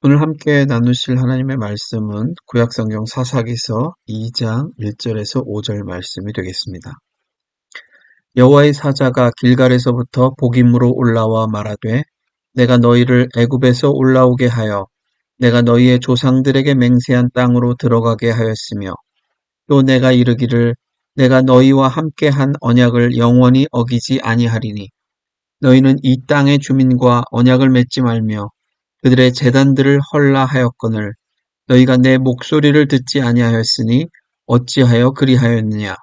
오늘 함께 나누실 하나님의 말씀은 구약성경 사사기서 2장 1절에서 5절 말씀이 되겠습니다. 여호와의 사자가 길갈에서부터 복임으로 올라와 말하되 내가 너희를 애굽에서 올라오게 하여 내가 너희의 조상들에게 맹세한 땅으로 들어가게 하였으며 또 내가 이르기를 내가 너희와 함께 한 언약을 영원히 어기지 아니하리니 너희는 이 땅의 주민과 언약을 맺지 말며 그들의 제단들을 헐라 하였거늘 너희가 내 목소리를 듣지 아니하였으니 어찌하여 그리하였느냐.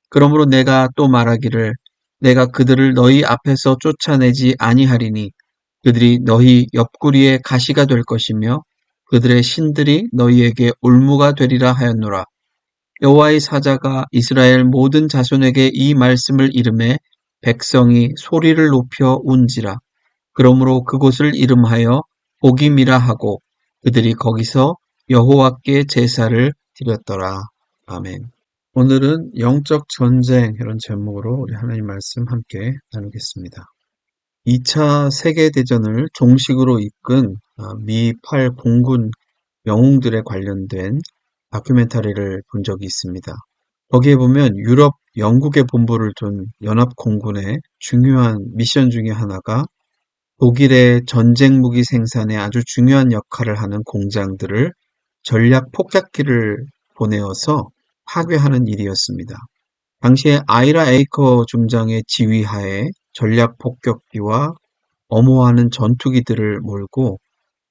그러므로 내가 또 말하기를 내가 그들을 너희 앞에서 쫓아내지 아니하리니 그들이 너희 옆구리에 가시가 될 것이며 그들의 신들이 너희에게 올무가 되리라 하였노라. 여호와의 사자가 이스라엘 모든 자손에게 이 말씀을 이르매 백성이 소리를 높여 운지라. 그러므로 그곳을 이름하여 복임이라 하고 그들이 거기서 여호와께 제사를 드렸더라. 아멘. 오늘은 영적 전쟁 이런 제목으로 우리 하나님 말씀 함께 나누겠습니다. 2차 세계대전을 종식으로 이끈 미 8 공군 영웅들에 관련된 다큐멘터리를 본 적이 있습니다. 거기에 보면 유럽, 영국의 본부를 둔 연합공군의 중요한 미션 중에 하나가 독일의 전쟁 무기 생산에 아주 중요한 역할을 하는 공장들을 전략 폭격기를 보내어서 파괴하는 일이었습니다. 당시에 아이라 에이커 중장의 지휘하에 전략 폭격기와 엄호하는 전투기들을 몰고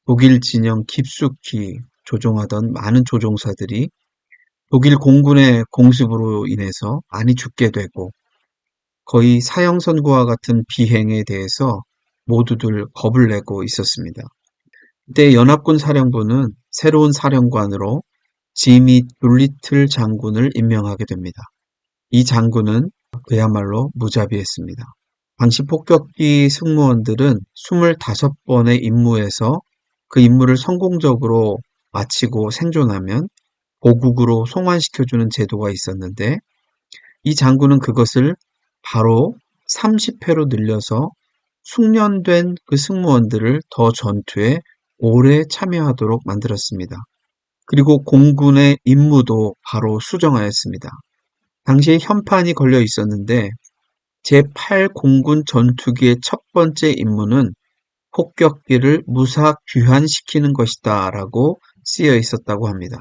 독일 진영 깊숙이 조종하던 많은 조종사들이 독일 공군의 공습으로 인해서 많이 죽게 되고 거의 사형선고와 같은 비행에 대해서 모두들 겁을 내고 있었습니다. 그때 연합군 사령부는 새로운 사령관으로 지미 둘리틀 장군을 임명하게 됩니다. 이 장군은 그야말로 무자비했습니다. 당시 폭격기 승무원들은 25번의 임무에서 그 임무를 성공적으로 마치고 생존하면 고국으로 송환시켜주는 제도가 있었는데 이 장군은 그것을 바로 30회로 늘려서 숙련된 그 승무원들을 더 전투에 오래 참여하도록 만들었습니다. 그리고 공군의 임무도 바로 수정하였습니다. 당시에 현판이 걸려 있었는데 제8공군 전투기의 첫 번째 임무는 폭격기를 무사 귀환시키는 것이다 라고 쓰여 있었다고 합니다.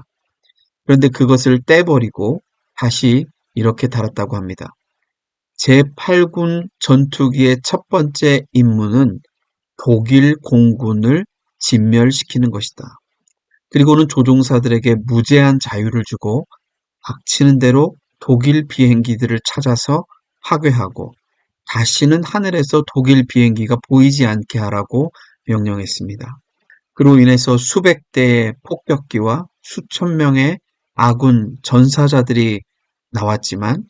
그런데 그것을 떼버리고 다시 이렇게 달았다고 합니다. 제8군 전투기의 첫 번째 임무는 독일 공군을 진멸시키는 것이다. 그리고는 조종사들에게 무제한 자유를 주고 닥치는 대로 독일 비행기들을 찾아서 파괴하고 다시는 하늘에서 독일 비행기가 보이지 않게 하라고 명령했습니다. 그로 인해서 수백 대의 폭격기와 수천 명의 아군 전사자들이 나왔지만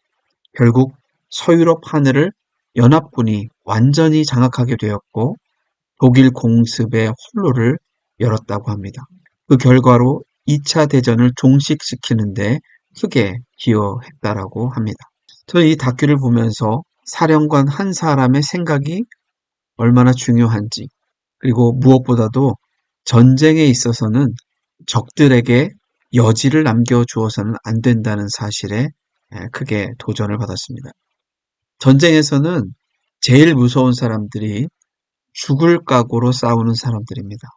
결국 서유럽 하늘을 연합군이 완전히 장악하게 되었고 독일 공습의 활로를 열었다고 합니다. 그 결과로 2차 대전을 종식시키는데 크게 기여했다라고 합니다. 저는 이 다큐를 보면서 사령관 한 사람의 생각이 얼마나 중요한지 그리고 무엇보다도 전쟁에 있어서는 적들에게 여지를 남겨주어서는 안 된다는 사실에 크게 도전을 받았습니다. 전쟁에서는 제일 무서운 사람들이 죽을 각오로 싸우는 사람들입니다.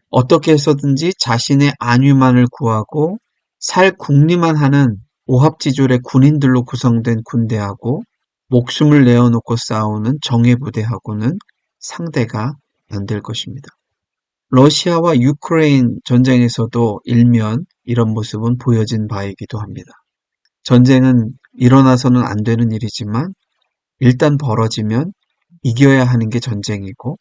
어떻게 해서든지 자신의 안위만을 구하고 살 궁리만 하는 오합지졸의 군인들로 구성된 군대하고 목숨을 내어놓고 싸우는 정예부대하고는 상대가 안 될 것입니다. 러시아와 유크레인 전쟁에서도 일면 이런 모습은 보여진 바이기도 합니다. 전쟁은 일어나서는 안 되는 일이지만 일단 벌어지면 이겨야 하는 게 전쟁이고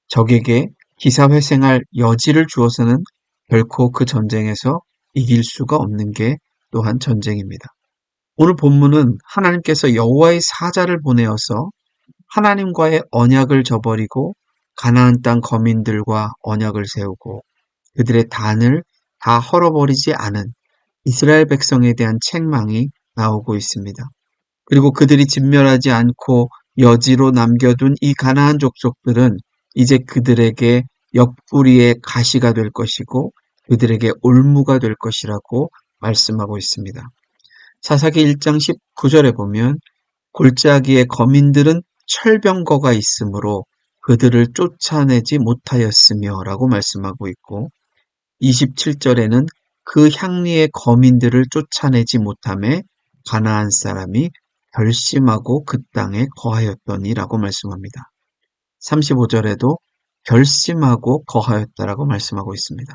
적에게 기사회생할 여지를 주어서는 결코 그 전쟁에서 이길 수가 없는 게 또한 전쟁입니다. 오늘 본문은 하나님께서 여호와의 사자를 보내어서 하나님과의 언약을 저버리고 가나안 땅 거민들과 언약을 세우고 그들의 단을 다 헐어버리지 않은 이스라엘 백성에 대한 책망이 나오고 있습니다. 그리고 그들이 진멸하지 않고 여지로 남겨둔 이 가나안 족속들은 이제 그들에게 옆구리의 가시가 될 것이고 그들에게 올무가 될 것이라고 말씀하고 있습니다. 사사기 1장 19절에 보면 골짜기의 거민들은 철병거가 있으므로 그들을 쫓아내지 못하였으며 라고 말씀하고 있고 27절에는 그 향리의 거민들을 쫓아내지 못함에 가나안 사람이 결심하고 그 땅에 거하였더니라고 말씀합니다. 35절에도 결심하고 거하였다라고 말씀하고 있습니다.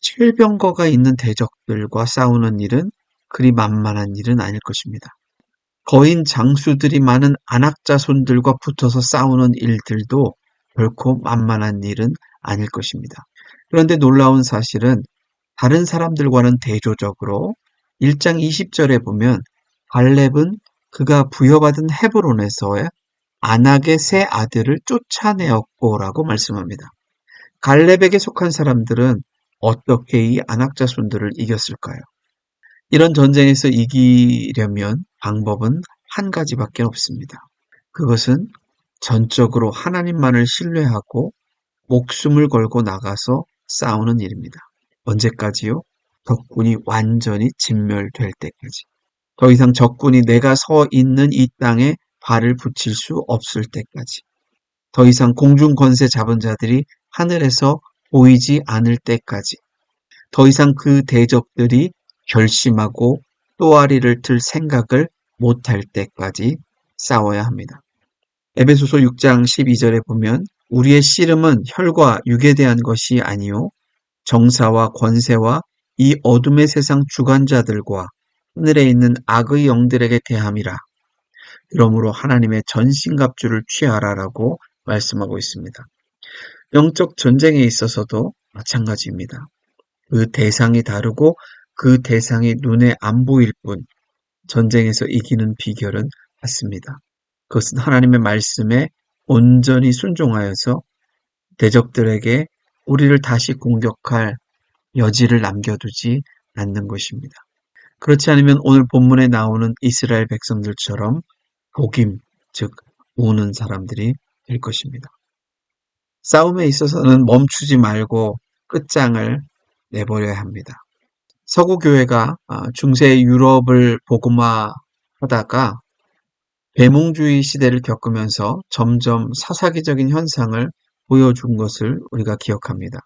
철병거가 있는 대적들과 싸우는 일은 그리 만만한 일은 아닐 것입니다. 거인 장수들이 많은 안악자손들과 붙어서 싸우는 일들도 결코 만만한 일은 아닐 것입니다. 그런데 놀라운 사실은 다른 사람들과는 대조적으로 1장 20절에 보면 갈렙은 그가 부여받은 헤브론에서의 안악의 세 아들을 쫓아내었고라고 말씀합니다. 갈렙에게 속한 사람들은 어떻게 이 안악자손들을 이겼을까요? 이런 전쟁에서 이기려면 방법은 한 가지밖에 없습니다. 그것은 전적으로 하나님만을 신뢰하고 목숨을 걸고 나가서 싸우는 일입니다. 언제까지요? 적군이 완전히 진멸될 때까지. 더 이상 적군이 내가 서 있는 이 땅에 발을 붙일 수 없을 때까지. 더 이상 공중 권세 잡은 자들이 하늘에서 보이지 않을 때까지. 더 이상 그 대적들이 결심하고 또아리를 틀 생각을 못할 때까지 싸워야 합니다. 에베소서 6장 12절에 보면 우리의 씨름은 혈과 육에 대한 것이 아니요 정사와 권세와 이 어둠의 세상 주관자들과 하늘에 있는 악의 영들에게 대함이라. 그러므로 하나님의 전신갑주를 취하라라고 말씀하고 있습니다. 영적 전쟁에 있어서도 마찬가지입니다. 그 대상이 다르고 그 대상이 눈에 안 보일 뿐 전쟁에서 이기는 비결은 같습니다. 그것은 하나님의 말씀에 온전히 순종하여서 대적들에게 우리를 다시 공격할 여지를 남겨두지 않는 것입니다. 그렇지 않으면 오늘 본문에 나오는 이스라엘 백성들처럼 복임, 즉 우는 사람들이 될 것입니다. 싸움에 있어서는 멈추지 말고 끝장을 내버려야 합니다. 서구 교회가 중세 유럽을 복음화하다가 계몽주의 시대를 겪으면서 점점 사사기적인 현상을 보여준 것을 우리가 기억합니다.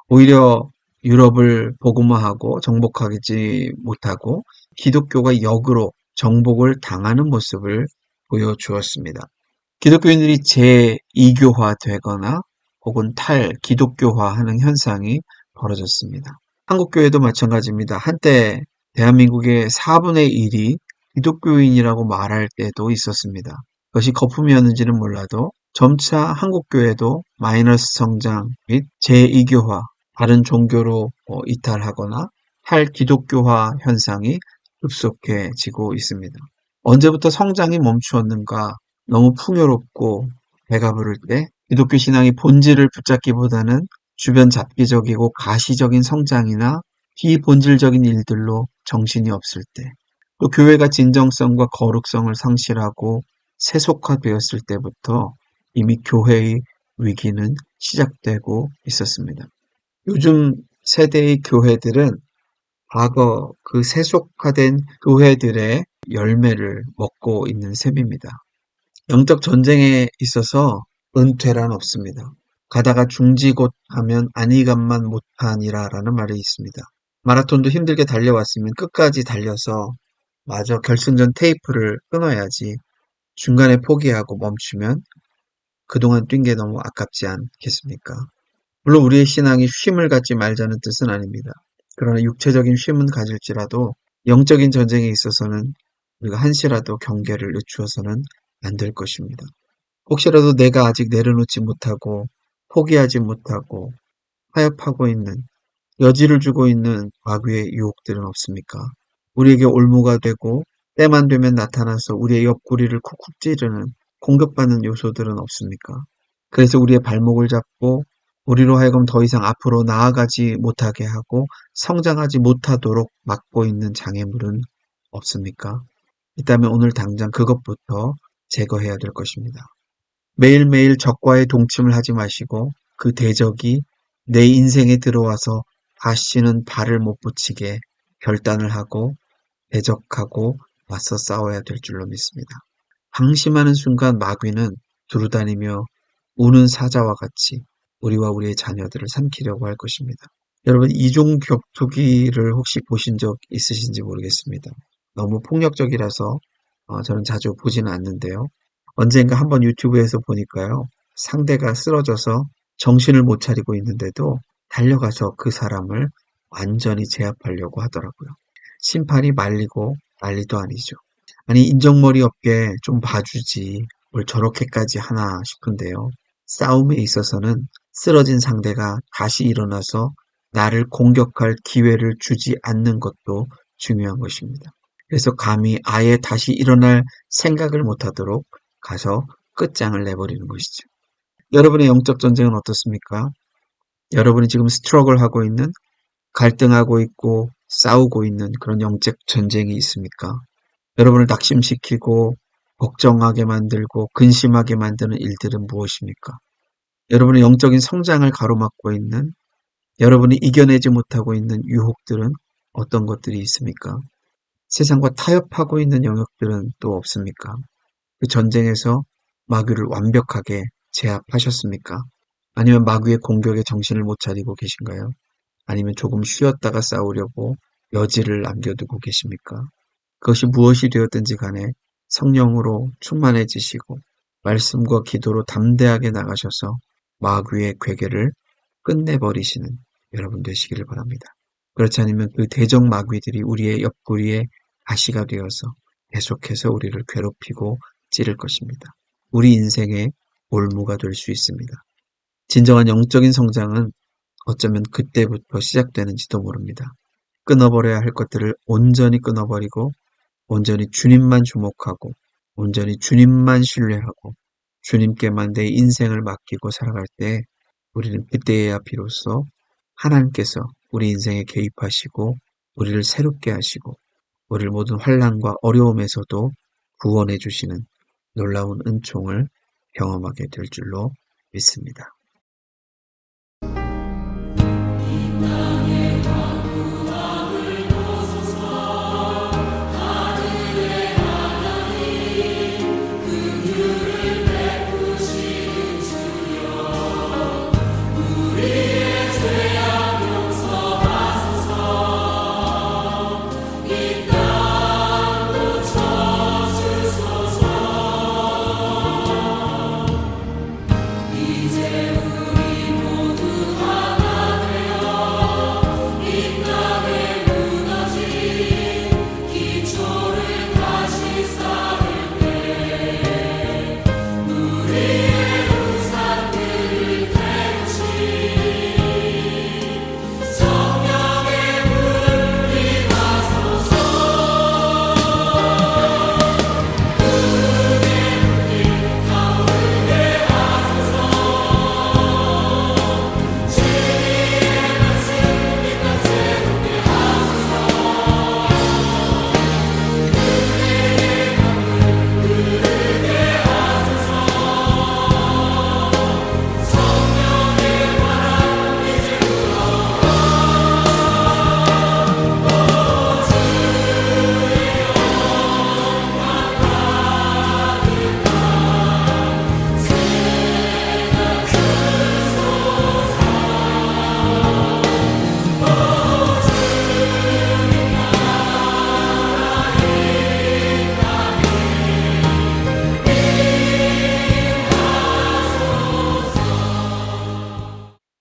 오히려 유럽을 복음화하고 정복하지 못하고 기독교가 역으로 정복을 당하는 모습을 보여주었습니다. 기독교인들이 제2교화되거나 혹은 탈기독교화하는 현상이 벌어졌습니다. 한국교회도 마찬가지입니다. 한때 대한민국의 4분의 1이 기독교인이라고 말할 때도 있었습니다. 그것이 거품이었는지는 몰라도 점차 한국교회도 마이너스 성장 및 제2교화, 다른 종교로 이탈하거나 탈기독교화 현상이 급속해지고 있습니다. 언제부터 성장이 멈추었는가? 너무 풍요롭고 배가 부를 때 기독교 신앙이 본질을 붙잡기보다는 주변 잡기적이고 가시적인 성장이나 비본질적인 일들로 정신이 없을 때, 또 교회가 진정성과 거룩성을 상실하고 세속화되었을 때부터 이미 교회의 위기는 시작되고 있었습니다. 요즘 세대의 교회들은 과거 그 세속화된 교회들의 열매를 먹고 있는 셈입니다. 영적 전쟁에 있어서 은퇴란 없습니다. 가다가 중지곧 하면 안위감만 못하니라라는 말이 있습니다. 마라톤도 힘들게 달려왔으면 끝까지 달려서 마저 결승전 테이프를 끊어야지 중간에 포기하고 멈추면 그동안 뛴 게 너무 아깝지 않겠습니까? 물론 우리의 신앙이 쉼을 갖지 말자는 뜻은 아닙니다. 그러나 육체적인 쉼은 가질지라도 영적인 전쟁에 있어서는 우리가 한시라도 경계를 늦추어서는 안 될 것입니다. 혹시라도 내가 아직 내려놓지 못하고 포기하지 못하고 타협하고 있는 여지를 주고 있는 마귀의 유혹들은 없습니까? 우리에게 올무가 되고 때만 되면 나타나서 우리의 옆구리를 쿡쿡 찌르는 공격받는 요소들은 없습니까? 그래서 우리의 발목을 잡고 우리로 하여금 더 이상 앞으로 나아가지 못하게 하고 성장하지 못하도록 막고 있는 장애물은 없습니까? 있다면 오늘 당장 그것부터 제거해야 될 것입니다. 매일매일 적과의 동침을 하지 마시고 그 대적이 내 인생에 들어와서 다시는 발을 못 붙이게 결단을 하고 대적하고 맞서 싸워야 될 줄로 믿습니다. 방심하는 순간 마귀는 두루다니며 우는 사자와 같이 우리와 우리의 자녀들을 삼키려고 할 것입니다. 여러분, 이종 격투기를 혹시 보신 적 있으신지 모르겠습니다. 너무 폭력적이라서 저는 자주 보지는 않는데요. 언젠가 한번 유튜브에서 보니까요. 상대가 쓰러져서 정신을 못 차리고 있는데도 달려가서 그 사람을 완전히 제압하려고 하더라고요. 심판이 말리고 난리도 아니죠. 아니, 인정머리 없게 좀 봐주지 뭘 저렇게까지 하나 싶은데요. 싸움에 있어서는 쓰러진 상대가 다시 일어나서 나를 공격할 기회를 주지 않는 것도 중요한 것입니다. 그래서 감히 아예 다시 일어날 생각을 못하도록 가서 끝장을 내버리는 것이죠. 여러분의 영적 전쟁은 어떻습니까? 여러분이 지금 스트러글 하고 있는, 갈등하고 있고 싸우고 있는 그런 영적 전쟁이 있습니까? 여러분을 낙심시키고 걱정하게 만들고 근심하게 만드는 일들은 무엇입니까? 여러분의 영적인 성장을 가로막고 있는, 여러분이 이겨내지 못하고 있는 유혹들은 어떤 것들이 있습니까? 세상과 타협하고 있는 영역들은 또 없습니까? 그 전쟁에서 마귀를 완벽하게 제압하셨습니까? 아니면 마귀의 공격에 정신을 못 차리고 계신가요? 아니면 조금 쉬었다가 싸우려고 여지를 남겨두고 계십니까? 그것이 무엇이 되었든지 간에 성령으로 충만해지시고 말씀과 기도로 담대하게 나가셔서 마귀의 괴계를 끝내버리시는 여러분 되시기를 바랍니다. 그렇지 않으면 그 대적 마귀들이 우리의 옆구리에 가시가 되어서 계속해서 우리를 괴롭히고 찌를 것입니다. 우리 인생의 올무가 될 수 있습니다. 진정한 영적인 성장은 어쩌면 그때부터 시작되는지도 모릅니다. 끊어버려야 할 것들을 온전히 끊어버리고 온전히 주님만 주목하고 온전히 주님만 신뢰하고 주님께만 내 인생을 맡기고 살아갈 때 우리는 그때에야 비로소 하나님께서 우리 인생에 개입하시고 우리를 새롭게 하시고 우리를 모든 환난과 어려움에서도 구원해 주시는 놀라운 은총을 경험하게 될 줄로 믿습니다.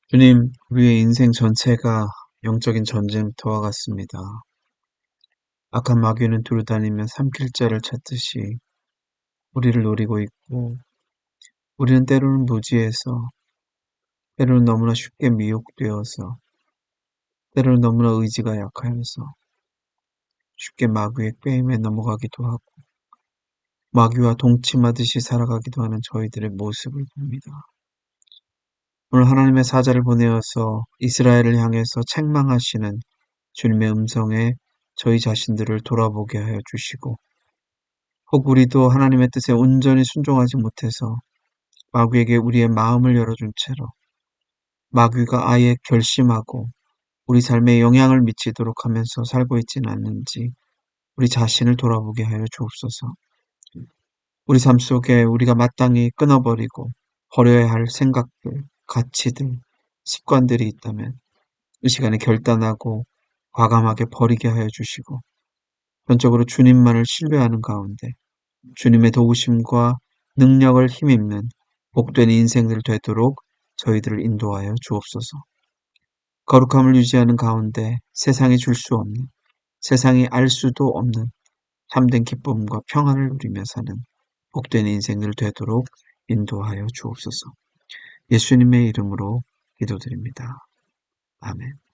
주님, 우리의 인생 전체가 영적인 전쟁터와 같습니다. 악한 마귀는 두루다니며 삼킬 자를 찾듯이 우리를 노리고 있고, 우리는 때로는 무지해서, 때로는 너무나 쉽게 미혹되어서, 때로는 너무나 의지가 약하여서 쉽게 마귀의 꾀임에 넘어가기도 하고, 마귀와 동침하듯이 살아가기도 하는 저희들의 모습을 봅니다. 오늘 하나님의 사자를 보내어서 이스라엘을 향해서 책망하시는 주님의 음성에 저희 자신들을 돌아보게 하여 주시고, 혹 우리도 하나님의 뜻에 온전히 순종하지 못해서 마귀에게 우리의 마음을 열어준 채로 마귀가 아예 결심하고 우리 삶에 영향을 미치도록 하면서 살고 있지는 않는지 우리 자신을 돌아보게 하여 주옵소서. 우리 삶 속에 우리가 마땅히 끊어버리고 버려야 할 생각들, 가치들, 습관들이 있다면 이 시간에 결단하고 과감하게 버리게 하여 주시고 전적으로 주님만을 신뢰하는 가운데 주님의 도우심과 능력을 힘입는 복된 인생들 되도록 저희들을 인도하여 주옵소서. 거룩함을 유지하는 가운데 세상이 줄 수 없는, 세상이 알 수도 없는 참된 기쁨과 평안을 누리며 사는 복된 인생들 되도록 인도하여 주옵소서. 예수님의 이름으로 기도드립니다. 아멘.